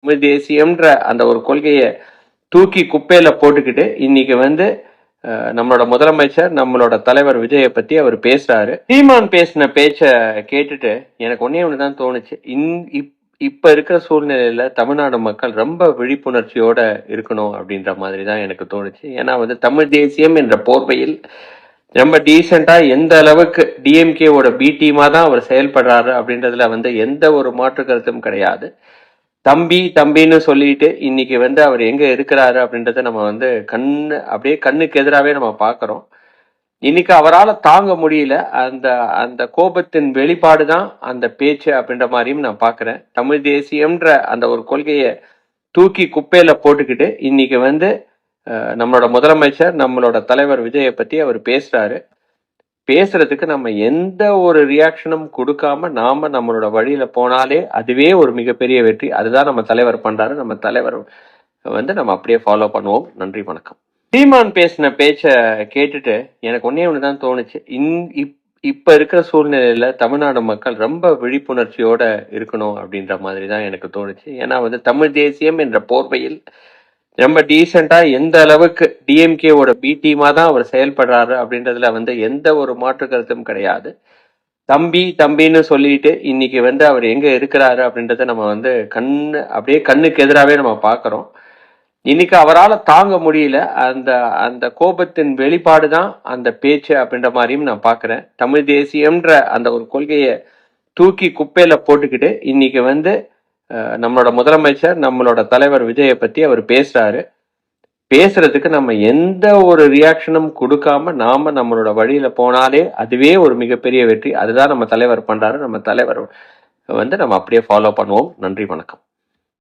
தமிழ் தேசியம்ன்ற அந்த ஒரு கொள்கையை தூக்கி குப்பையில போட்டுக்கிட்டு இன்னைக்கு நம்மளோட முதலமைச்சர் நம்மளோட தலைவர் விஜயை பத்தி அவர் பேசுறாரு. சீமான் பேசின பேச்ச கேட்டுட்டு எனக்கு ஒன்னே ஒண்ணுதான் தோணுச்சு. இப்ப இருக்கிற சூழ்நிலையில தமிழ்நாடு மக்கள் ரொம்ப விழிப்புணர்ச்சியோட இருக்கணும் அப்படின்ற மாதிரி தான் எனக்கு தோணுச்சு. ஏன்னா தமிழ் தேசியம் என்ற போர்வையில் ரொம்ப டீசெண்டா எந்த அளவுக்கு டிஎம்கேவோட பி டீமா தான் அவர் செயல்படுறாரு அப்படின்றதுல எந்த ஒரு மாற்று கருத்தும் கிடையாது. தம்பி தம்பின்னு சொல்லிட்டு இன்னைக்கு அவர் எங்க இருக்கிறாரு அப்படின்றத நம்ம அப்படியே கண்ணுக்கு எதிராவே நம்ம பாக்குறோம். இன்னைக்கு அவரால் தாங்க முடியல. அந்த அந்த கோபத்தின் வெளிப்பாடுதான் அந்த பேச்சு அப்படின்ற மாதிரியும் நான் பாக்குறேன். தமிழ் தேசியம்ன்ற அந்த ஒரு கொள்கையை தூக்கி குப்பையில போட்டுக்கிட்டு இன்னைக்கு நம்மளோட முதலமைச்சர் நம்மளோட தலைவர் விஜயை பத்தி அவர் பேசுறாரு. பேசுறதுக்கு நம்ம எந்த ஒரு ரியாக்ஷனும் கொடுக்காம நாம நம்மளோட வழியில போனாலே அதுவே ஒரு மிகப்பெரிய வெற்றி. அதுதான் நம்ம தலைவர் பண்றாரு. நம்ம தலைவர் நம்ம அப்படியே ஃபாலோ பண்ணுவோம். நன்றி, வணக்கம். சீமான் பேசின பேச்ச கேட்டுட்டு எனக்கு ஒன்னே ஒண்ணுதான் தோணுச்சு. இப்ப இருக்கிற சூழ்நிலையில தமிழ்நாடு மக்கள் ரொம்ப விழிப்புணர்ச்சியோட இருக்கணும் அப்படின்ற மாதிரி தான் எனக்கு தோணுச்சு. ஏன்னா தமிழ் தேசியம் என்ற போர்வையில் ரொம்ப டீசெண்டா எந்த அளவுக்கு டிஎம்கேவோட பி டீமா தான் அவர் செயல்படுறாரு அப்படின்றதுல எந்த ஒரு மாற்று கருத்தும் கிடையாது. தம்பி தம்பின்னு சொல்லிட்டு இன்னைக்கு அவர் எங்க இருக்கிறாரு அப்படின்றத நம்ம அப்படியே கண்ணுக்கு எதிராவே நம்ம பாக்குறோம். இன்னைக்கு அவரால் தாங்க முடியல. அந்த அந்த கோபத்தின் வெளிப்பாடுதான் அந்த பேச்சு அப்படின்ற மாதிரியும் நான் பாக்குறேன். தமிழ் தேசியம்ன்ற அந்த ஒரு கொள்கையை தூக்கி குப்பையில போட்டுக்கிட்டு இன்னைக்கு நம்மளோட முதலமைச்சர் நம்மளோட தலைவர் விஜயை பத்தி அவர் பேசுறாரு. பேசுறதுக்கு நம்ம எந்த ஒரு ரியாக்ஷனும் கொடுக்காம நாம நம்மளோட வழியில போனாலே அதுவே ஒரு மிகப்பெரிய வெற்றி. அதுதான் நம்ம தலைவர் பண்றாரு. நம்ம தலைவர் நம்ம அப்படியே ஃபாலோ பண்ணுவோம். நன்றி, வணக்கம்.